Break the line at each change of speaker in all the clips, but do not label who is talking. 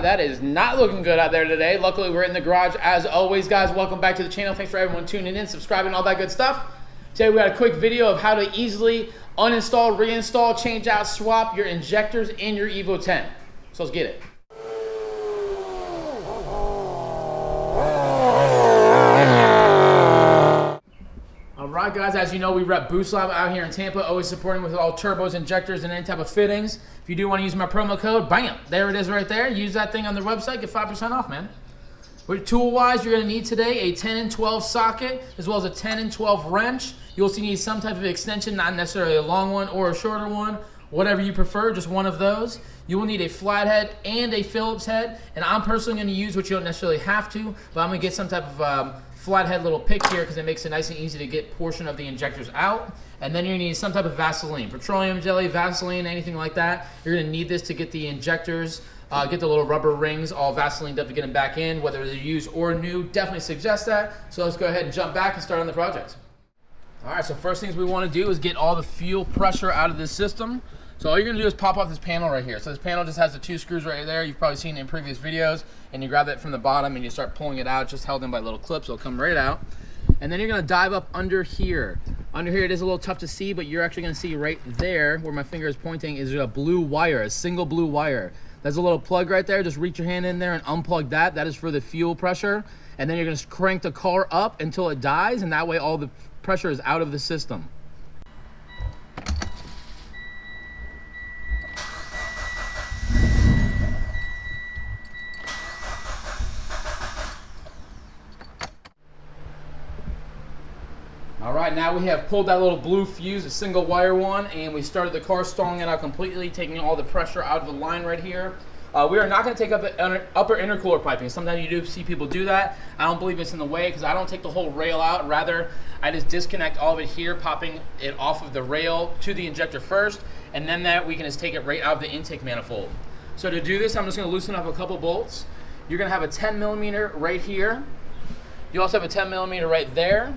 that is not looking good out there today. Luckily, we're in the garage as always, guys. Welcome back to the channel. Thanks for everyone tuning in, subscribing, all that good stuff. Today, we got a quick video of how to easily uninstall, reinstall, change out, swap your injectors in your Evo 10. So let's get it. Alright guys, as you know, we rep Boost Lab out here in Tampa, always supporting with all turbos, injectors, and any type of fittings. If you do want to use my promo code, bam, there it is right there. Use that thing on their website, get 5% off, man. Tool-wise, you're going to need today a 10 and 12 socket, as well as a 10 and 12 wrench. You'll also need some type of extension, not necessarily a long one or a shorter one, whatever you prefer, just one of those. You will need a flathead and a Phillips head, and I'm personally going to use what you don't necessarily have to, but I'm going to get some type of flathead little pick here because it makes it nice and easy to get portion of the injectors out. And then you're going to need some type of Vaseline, petroleum jelly, Vaseline, anything like that. You're going to need this to get the injectors, get the little rubber rings all Vaselined up to get them back in, whether they're used or new. Definitely suggest that. So let's go ahead and jump back and start on the project. All right, so first things we want to do is get all the fuel pressure out of this system. So all you're going to do is pop off this panel right here. So this panel just has the two screws right there. You've probably seen it in previous videos. And you grab that from the bottom and you start pulling it out, just held in by little clips. It'll come right out. And then you're going to dive up under here. Under here, it is a little tough to see, but you're actually going to see right there where my finger is pointing is a blue wire, a single blue wire. There's a little plug right there. Just reach your hand in there and unplug that. That is for the fuel pressure. And then you're going to crank the car up until it dies, and that way all the pressure is out of the system. All right, now we have pulled that little blue fuse, a single wire one, and we started the car, stalling it out completely, taking all the pressure out of the line right here. We are not going to take up the upper intercooler piping. Sometimes you do see people do that. I don't believe it's in the way because I don't take the whole rail out. Rather, I just disconnect all of it here, popping it off of the rail to the injector first, and then that we can just take it right out of the intake manifold. So to do this, I'm just going to loosen up a couple bolts. You're going to have a 10 millimeter right here. You also have a 10 millimeter right there.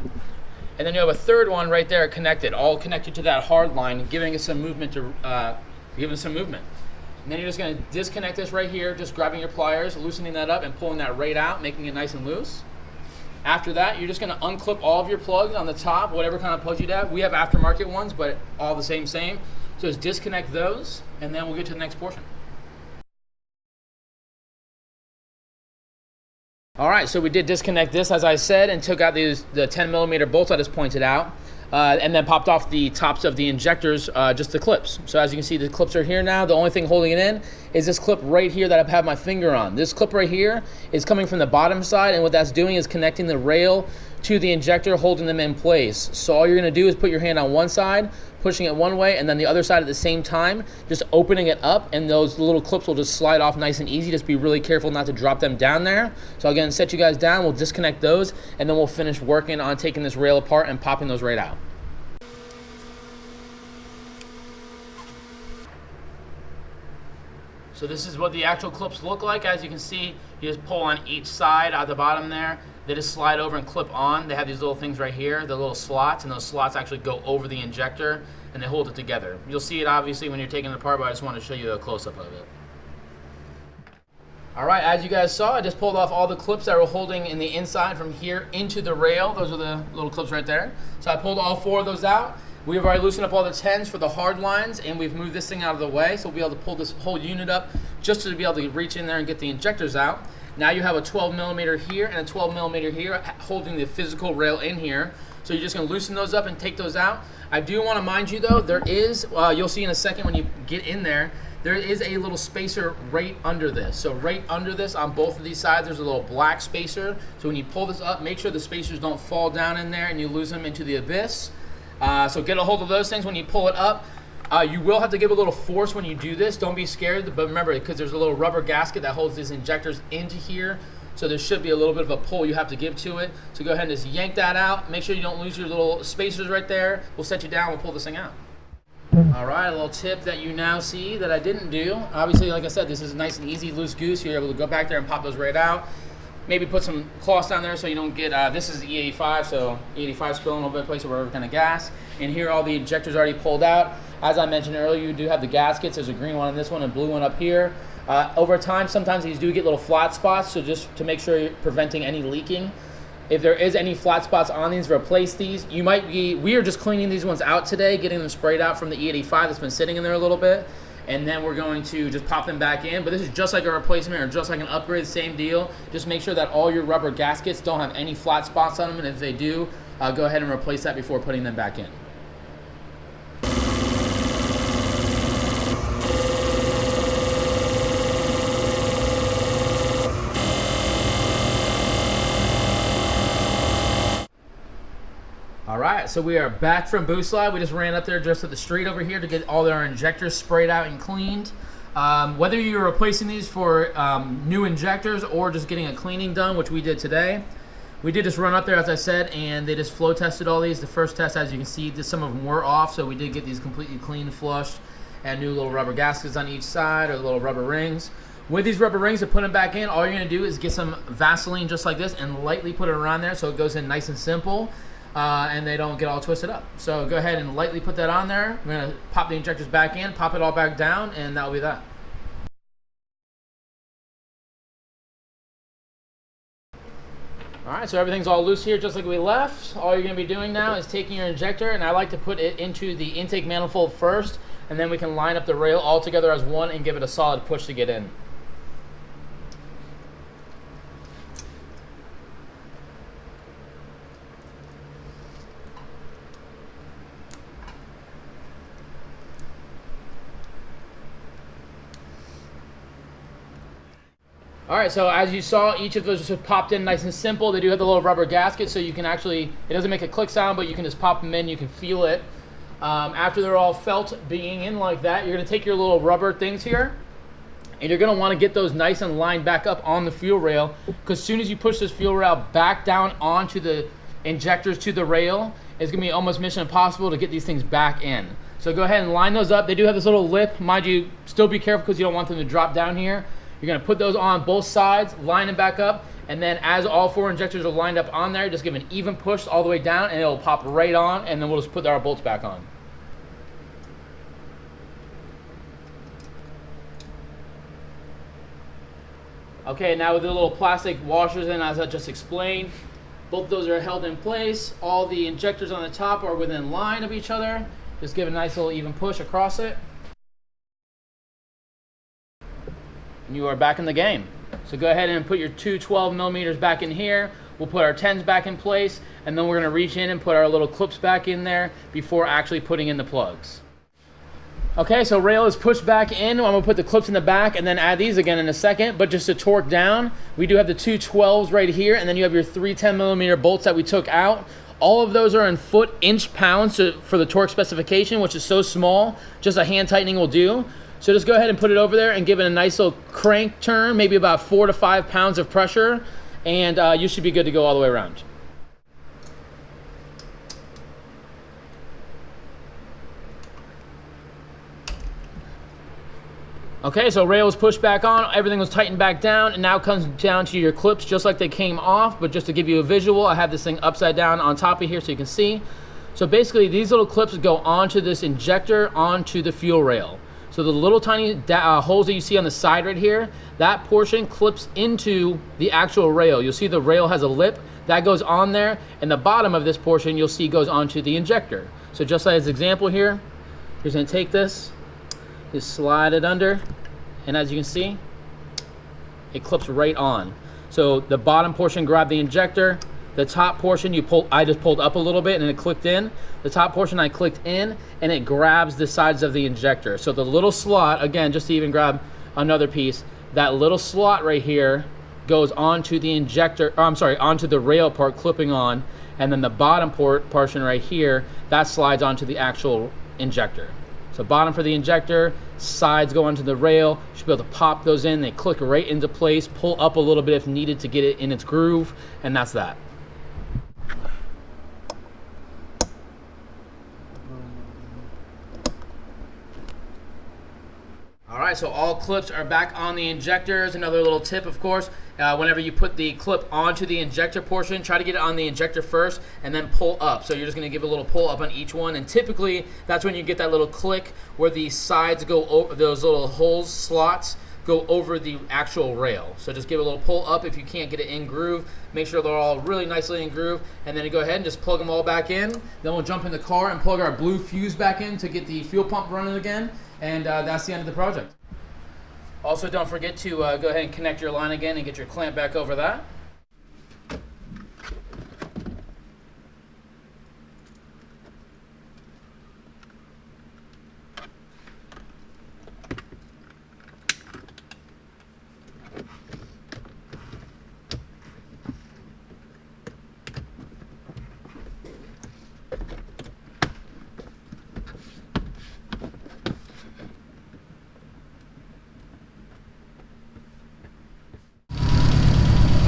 And then you have a third one right there connected, all connected to that hard line, giving us some movement And then you're just going to disconnect this right here, just grabbing your pliers, loosening that up and pulling that right out, making it nice and loose. After that, you're just going to unclip all of your plugs on the top, whatever kind of plugs you have. We have aftermarket ones, but all the same. So just disconnect those, and then we'll get to the next portion. All right, so we did disconnect this, as I said, and took out the 10 millimeter bolts I just pointed out, and then popped off the tops of the injectors, just the clips. So as you can see, the clips are here now. The only thing holding it in is this clip right here that I've had my finger on. This clip right here is coming from the bottom side, and what that's doing is connecting the rail to the injector, holding them in place. So all you're gonna do is put your hand on one side, pushing it one way, and then the other side at the same time, just opening it up, and those little clips will just slide off nice and easy. Just be really careful not to drop them down there. So again, set you guys down, we'll disconnect those, and then we'll finish working on taking this rail apart and popping those right out. So this is what the actual clips look like. As you can see, you just pull on each side at the bottom there. They just slide over and clip on. They have these little things right here, the little slots, and those slots actually go over the injector and they hold it together. You'll see it obviously when you're taking it apart, but I just want to show you a close-up of it. All right, as you guys saw, I just pulled off all the clips that were holding in the inside from here into the rail. Those are the little clips right there. So I pulled all four of those out. We've already loosened up all the 10s for the hard lines, and we've moved this thing out of the way, so we'll be able to pull this whole unit up just to be able to reach in there and get the injectors out. Now you have a 12 millimeter here and a 12 millimeter here holding the physical rail in here. So you're just going to loosen those up and take those out. I do want to mind you though, there is, you'll see in a second when you get in there, there is a little spacer right under this. So right under this on both of these sides, there's a little black spacer. So when you pull this up, make sure the spacers don't fall down in there and you lose them into the abyss. So get a hold of those things when you pull it up. You will have to give a little force when you do this. Don't be scared, but remember, because there's a little rubber gasket that holds these injectors into here, so there should be a little bit of a pull you have to give to it. So go ahead and just yank that out. Make sure you don't lose your little spacers right there. We'll set you down, we'll pull this thing out. All right, a little tip that you now see that I didn't do. Obviously, like I said, this is nice and easy, loose goose. You're able to go back there and pop those right out. maybe put some cloths down there so you don't get, this is the E85, so E85 spilling over the place or whatever kind of gas. And here all the injectors already pulled out. As I mentioned earlier, you do have the gaskets. There's a green one in this one and a blue one up here. Over time, sometimes these do get little flat spots, so just to make sure you're preventing any leaking. If there is any flat spots on these, replace these. We are just cleaning these ones out today, getting them sprayed out from the E85 that's been sitting in there a little bit. And then we're going to just pop them back in. But this is just like a replacement or just like an upgrade, same deal. Just make sure that all your rubber gaskets don't have any flat spots on them, and if they do, go ahead and replace that before putting them back in. All right, so we are back from Boost Lab. We just ran up there just at the street over here to get all our injectors sprayed out and cleaned. Whether you're replacing these for new injectors or just getting a cleaning done, which we did today, we did just run up there, as I said, and they just flow tested all these. The first test, as you can see, some of them were off, so we did get these completely clean, flushed, and new little rubber gaskets on each side, or little rubber rings. With these rubber rings, to put them back in, all you're gonna do is get some Vaseline just like this and lightly put it around there so it goes in nice and simple. And they don't get all twisted up. So go ahead and lightly put that on there. We're gonna pop the injectors back in, pop it all back down, and that'll be that. All right, so everything's all loose here just like we left. All you're gonna be doing now is taking your injector, and I like to put it into the intake manifold first, and then we can line up the rail all together as one and give it a solid push to get in. All right, so as you saw, each of those just popped in nice and simple. They do have the little rubber gasket, so you can actually, it doesn't make a click sound, but you can just pop them in, you can feel it. After they're all felt being in like that, you're gonna take your little rubber things here, and you're gonna wanna get those nice and lined back up on the fuel rail, because as soon as you push this fuel rail back down onto the injectors to the rail, it's gonna be almost mission impossible to get these things back in. So go ahead and line those up. They do have this little lip. Mind you, still be careful because you don't want them to drop down here. You're gonna put those on both sides, line them back up, and then as all four injectors are lined up on there, just give an even push all the way down and it'll pop right on, and then we'll just put our bolts back on. Okay, now with the little plastic washers in, as I just explained, both of those are held in place. All the injectors on the top are within line of each other. Just give a nice little even push across it. And you are back in the game. So go ahead and put your two 12 millimeters back in here. We'll put our 10s back in place, and then we're gonna reach in and put our little clips back in there before actually putting in the plugs. Okay, so rail is pushed back in. I'm gonna put the clips in the back and then add these again in a second, but just to torque down, we do have the two 12s right here, and then you have your three 10 millimeter bolts that we took out. All of those are in foot inch pounds for the torque specification, which is so small, just a hand tightening will do. So just go ahead and put it over there and give it a nice little crank turn, maybe about 4 to 5 pounds of pressure, and you should be good to go all the way around. Okay, so rail was pushed back on, everything was tightened back down, and now comes down to your clips just like they came off, but just to give you a visual, I have this thing upside down on top of here so you can see. So basically these little clips go onto this injector, onto the fuel rail. So the little tiny holes that you see on the side right here, that portion clips into the actual rail. You'll see the rail has a lip that goes on there, and the bottom of this portion you'll see goes onto the injector. So just like this example here, you're just gonna take this, just slide it under, and as you can see, it clips right on. So the bottom portion grabbed the injector, the top portion I just pulled up a little bit and it clicked in. The top portion I clicked in, and it grabs the sides of the injector. So the little slot, again, just to even grab another piece, that little slot right here goes onto the injector, or I'm sorry, onto the rail part clipping on, and then the bottom portion right here, that slides onto the actual injector. So bottom for the injector, sides go onto the rail. You should be able to pop those in, they click right into place, pull up a little bit if needed to get it in its groove, and that's that. right, so all clips are back on the injectors. Another little tip, of course, whenever you put the clip onto the injector portion, try to get it on the injector first and then pull up. So you're just gonna give a little pull up on each one, and typically that's when you get that little click where the sides go over, those little holes, slots, go over the actual rail. So just give a little pull up if you can't get it in groove. Make sure they're all really nicely in groove, and then you go ahead and just plug them all back in. Then we'll jump in the car and plug our blue fuse back in to get the fuel pump running again, and that's the end of the project. Also, don't forget to go ahead and connect your line again and get your clamp back over that.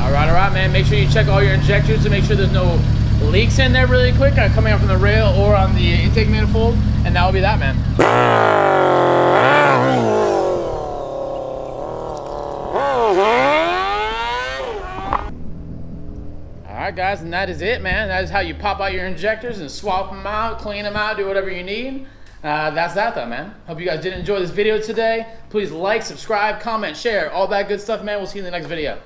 All right, man. Make sure you check all your injectors to make sure there's no leaks in there really quick, coming out from the rail or on the intake manifold, and that will be that, man. All right, guys, and that is it, man. That is how you pop out your injectors and swap them out, clean them out, do whatever you need. That's that, though, man. Hope you guys did enjoy this video today. Please like, subscribe, comment, share, all that good stuff, man. We'll see you in the next video.